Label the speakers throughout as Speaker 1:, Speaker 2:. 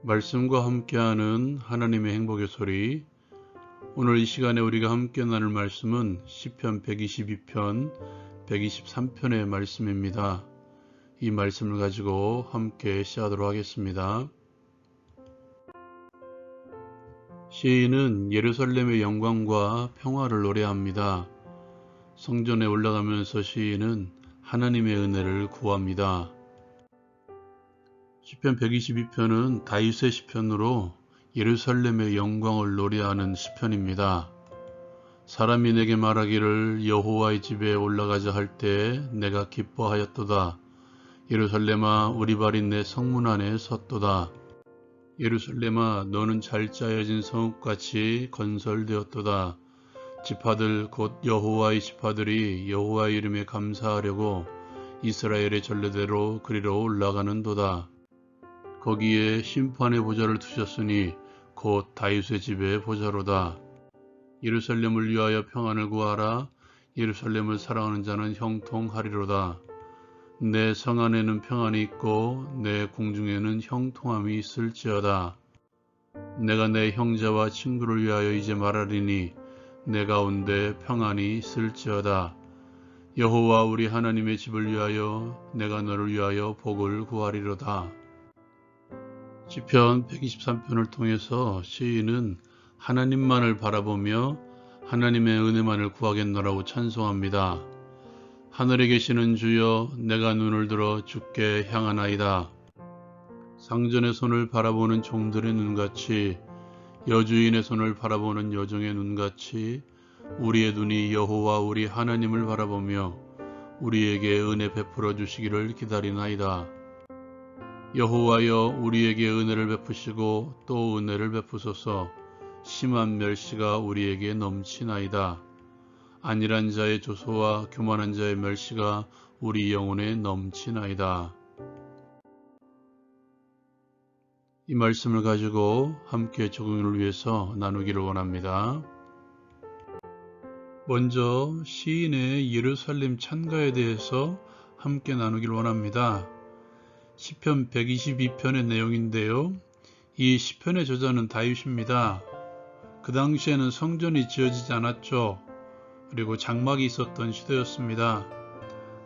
Speaker 1: 말씀과 함께하는 하나님의 행복의 소리. 오늘 이 시간에 우리가 함께 나눌 말씀은 시편 122편, 123편의 말씀입니다. 이 말씀을 가지고 함께 시작하도록 하겠습니다. 시인은 예루살렘의 영광과 평화를 노래합니다. 성전에 올라가면서 시인은 하나님의 은혜를 구합니다. 시편 122편은 다윗의 시편으로 예루살렘의 영광을 노래하는 시편입니다. 사람이 내게 말하기를 여호와의 집에 올라가자 할 때 내가 기뻐하였도다. 예루살렘아 우리 발이 내 성문 안에 섰도다. 예루살렘아 너는 잘 짜여진 성읍같이 건설되었도다. 지파들 곧 여호와의 지파들이 여호와의 이름에 감사하려고 이스라엘의 전례대로 그리로 올라가는도다. 거기에 심판의 보좌를 두셨으니 곧 다윗의 집의 보좌로다. 예루살렘을 위하여 평안을 구하라. 예루살렘을 사랑하는 자는 형통하리로다. 내 성 안에는 평안이 있고 내 궁중에는 형통함이 있을지어다. 내가 내 형제와 친구를 위하여 이제 말하리니 내 가운데 평안이 있을지어다. 여호와 우리 하나님의 집을 위하여 내가 너를 위하여 복을 구하리로다. 시편 123편을 통해서 시인은 하나님만을 바라보며 하나님의 은혜만을 구하겠노라고 찬송합니다. 하늘에 계시는 주여 내가 눈을 들어 주께 향하나이다. 상전의 손을 바라보는 종들의 눈같이 여주인의 손을 바라보는 여종의 눈같이 우리의 눈이 여호와 우리 하나님을 바라보며 우리에게 은혜 베풀어 주시기를 기다리나이다. 여호와여 우리에게 은혜를 베푸시고 또 은혜를 베푸소서. 심한 멸시가 우리에게 넘치나이다. 안일한 자의 조소와 교만한 자의 멸시가 우리 영혼에 넘치나이다. 이 말씀을 가지고 함께 적용을 위해서 나누기를 원합니다. 먼저 시인의 예루살렘 찬가에 대해서 함께 나누기를 원합니다. 시편 122편의 내용인데요. 이 시편의 저자는 다윗입니다. 그 당시에는 성전이 지어지지 않았죠. 그리고 장막이 있었던 시대였습니다.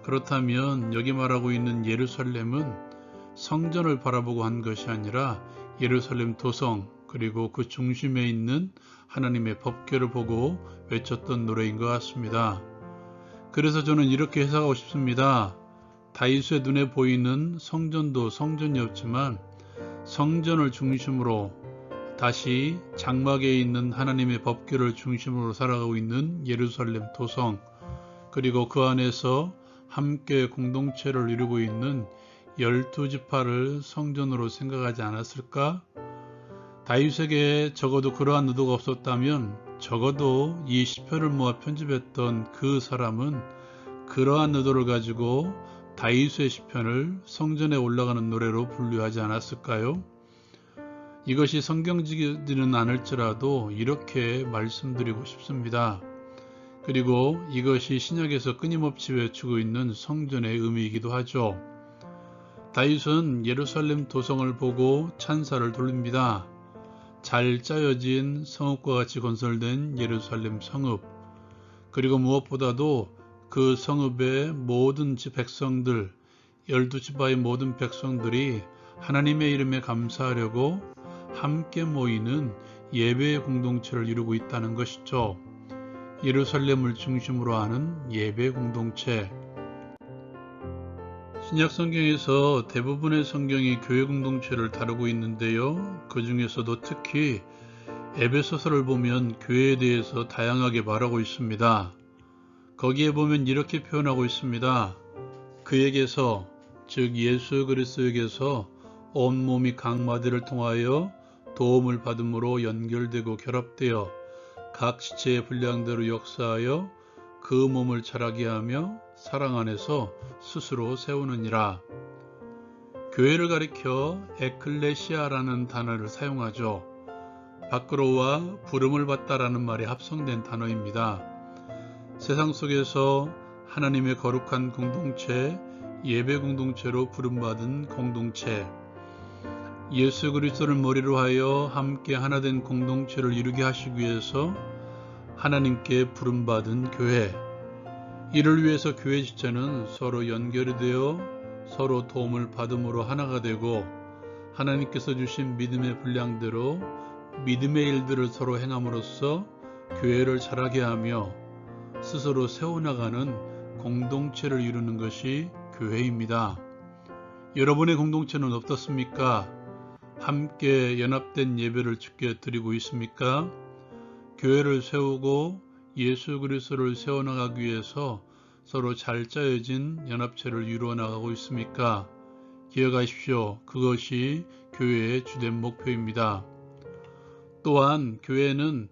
Speaker 1: 그렇다면 여기 말하고 있는 예루살렘은 성전을 바라보고 한 것이 아니라 예루살렘 도성 그리고 그 중심에 있는 하나님의 법궤를 보고 외쳤던 노래인 것 같습니다. 그래서 저는 이렇게 해석하고 싶습니다. 다윗의 눈에 보이는 성전도 성전이었지만 성전을 중심으로 다시 장막에 있는 하나님의 법궤를 중심으로 살아가고 있는 예루살렘 도성 그리고 그 안에서 함께 공동체를 이루고 있는 12지파를 성전으로 생각하지 않았을까? 다윗에게 적어도 그러한 의도가 없었다면 적어도 이 시편을 모아 편집했던 그 사람은 그러한 의도를 가지고 다윗의 시편을 성전에 올라가는 노래로 분류하지 않았을까요? 이것이 성경적이지는 않을지라도 이렇게 말씀드리고 싶습니다. 그리고 이것이 신약에서 끊임없이 외치고 있는 성전의 의미이기도 하죠. 다윗은 예루살렘 도성을 보고 찬사를 돌립니다. 잘 짜여진 성읍과 같이 건설된 예루살렘 성읍, 그리고 무엇보다도 그 성읍의 모든 백성들, 12지파의 모든 백성들이 하나님의 이름에 감사하려고 함께 모이는 예배의 공동체를 이루고 있다는 것이죠. 예루살렘을 중심으로 하는 예배 공동체. 신약 성경에서 대부분의 성경이 교회 공동체를 다루고 있는데요. 그 중에서도 특히 에베소서를 보면 교회에 대해서 다양하게 말하고 있습니다. 거기에 보면 이렇게 표현하고 있습니다. 그에게서, 즉 예수 그리스도에게서 온몸이 각 마디를 통하여 도움을 받음으로 연결되고 결합되어 각 지체의 분량대로 역사하여 그 몸을 자라게 하며 사랑 안에서 스스로 세우느니라. 교회를 가리켜 에클레시아라는 단어를 사용하죠. 밖으로와 부름을 받다라는 말이 합성된 단어입니다. 세상 속에서 하나님의 거룩한 공동체, 예배 공동체로 부름받은 공동체, 예수 그리스도를 머리로 하여 함께 하나된 공동체를 이루게 하시기 위해서 하나님께 부름받은 교회, 이를 위해서 교회 지체는 서로 연결이 되어 서로 도움을 받음으로 하나가 되고 하나님께서 주신 믿음의 분량대로 믿음의 일들을 서로 행함으로써 교회를 자라게 하며 스스로 세워나가는 공동체를 이루는 것이 교회입니다. 여러분의 공동체는 어떻습니까? 함께 연합된 예배를 주께 드리고 있습니까? 교회를 세우고 예수 그리스도를 세워나가기 위해서 서로 잘 짜여진 연합체를 이루어 나가고 있습니까? 기억하십시오. 그것이 교회의 주된 목표입니다. 또한 교회는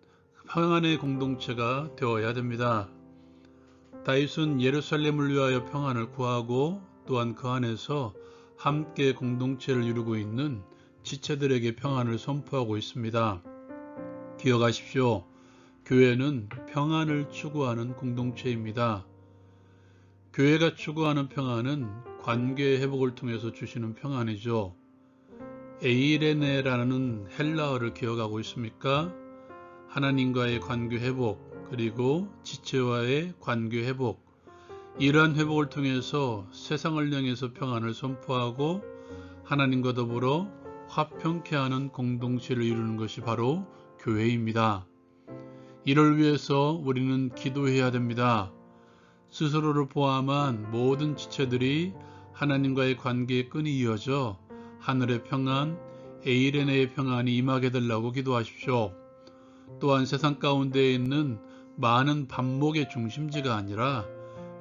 Speaker 1: 평안의 공동체가 되어야 됩니다. 다윗은 예루살렘을 위하여 평안을 구하고 또한 그 안에서 함께 공동체를 이루고 있는 지체들에게 평안을 선포하고 있습니다. 기억하십시오. 교회는 평안을 추구하는 공동체입니다. 교회가 추구하는 평안은 관계의 회복을 통해서 주시는 평안이죠. 에이레네라는 헬라어를 기억하고 있습니까? 하나님과의 관계 회복, 그리고 지체와의 관계 회복, 이러한 회복을 통해서 세상을 향해서 평안을 선포하고 하나님과 더불어 화평케 하는 공동체를 이루는 것이 바로 교회입니다. 이를 위해서 우리는 기도해야 됩니다. 스스로를 포함한 모든 지체들이 하나님과의 관계의 끈이 이어져 하늘의 평안, 에이레네의 평안이 임하게 되려고 기도하십시오. 또한 세상 가운데 있는 많은 반목의 중심지가 아니라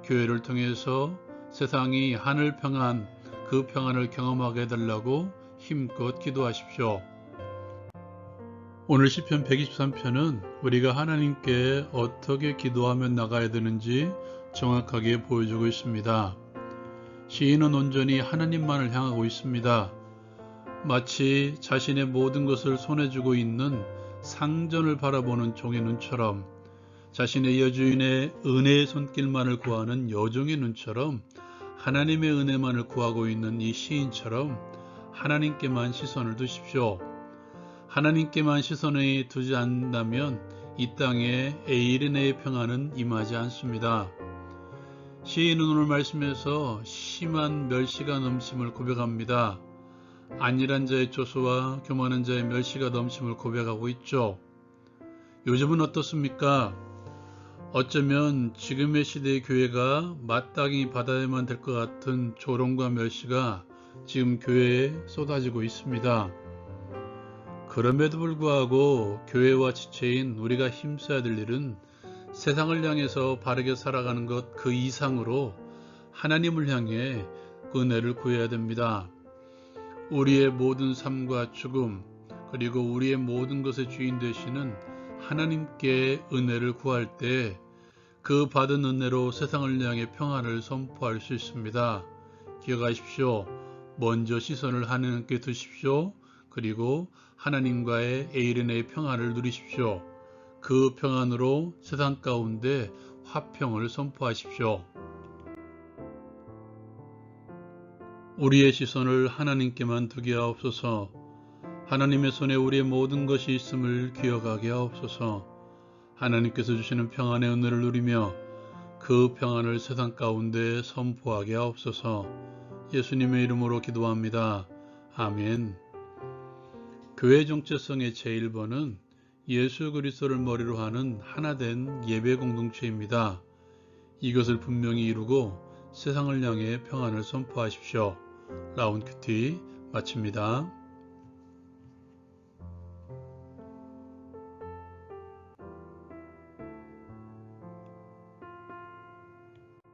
Speaker 1: 교회를 통해서 세상이 하늘 평안, 그 평안을 경험하게 해달라고 힘껏 기도하십시오. 오늘 시편 123편은 우리가 하나님께 어떻게 기도하며 나가야 되는지 정확하게 보여주고 있습니다. 시인은 온전히 하나님만을 향하고 있습니다. 마치 자신의 모든 것을 손에 쥐고 있는 상전을 바라보는 종의 눈처럼, 자신의 여주인의 은혜의 손길만을 구하는 여종의 눈처럼 하나님의 은혜만을 구하고 있는 이 시인처럼 하나님께만 시선을 두십시오. 하나님께만 시선을 두지 않는다면 이 땅에 에이레네의 평안은 임하지 않습니다. 시인은 오늘 말씀에서 심한 멸시가 넘침을 고백합니다. 안일한 자의 조소와 교만한 자의 멸시가 넘침을 고백하고 있죠. 요즘은 어떻습니까? 어쩌면 지금의 시대의 교회가 마땅히 받아야만 될 것 같은 조롱과 멸시가 지금 교회에 쏟아지고 있습니다. 그럼에도 불구하고 교회와 지체인 우리가 힘써야 될 일은 세상을 향해서 바르게 살아가는 것 그 이상으로 하나님을 향해 은혜를 구해야 됩니다. 우리의 모든 삶과 죽음, 그리고 우리의 모든 것의 주인 되시는 하나님께 은혜를 구할 때 그 받은 은혜로 세상을 향해 평안을 선포할 수 있습니다. 기억하십시오. 먼저 시선을 하나님께 두십시오. 그리고 하나님과의 에이레네의 평안을 누리십시오. 그 평안으로 세상 가운데 화평을 선포하십시오. 우리의 시선을 하나님께만 두게 하옵소서. 하나님의 손에 우리의 모든 것이 있음을 기억하게 하옵소서. 하나님께서 주시는 평안의 은혜를 누리며 그 평안을 세상 가운데 선포하게 하옵소서. 예수님의 이름으로 기도합니다. 아멘. 교회 정체성의 제1번은 예수 그리스도를 머리로 하는 하나된 예배 공동체입니다. 이것을 분명히 이루고 세상을 향해 평안을 선포하십시오. 라운큐티 마칩니다.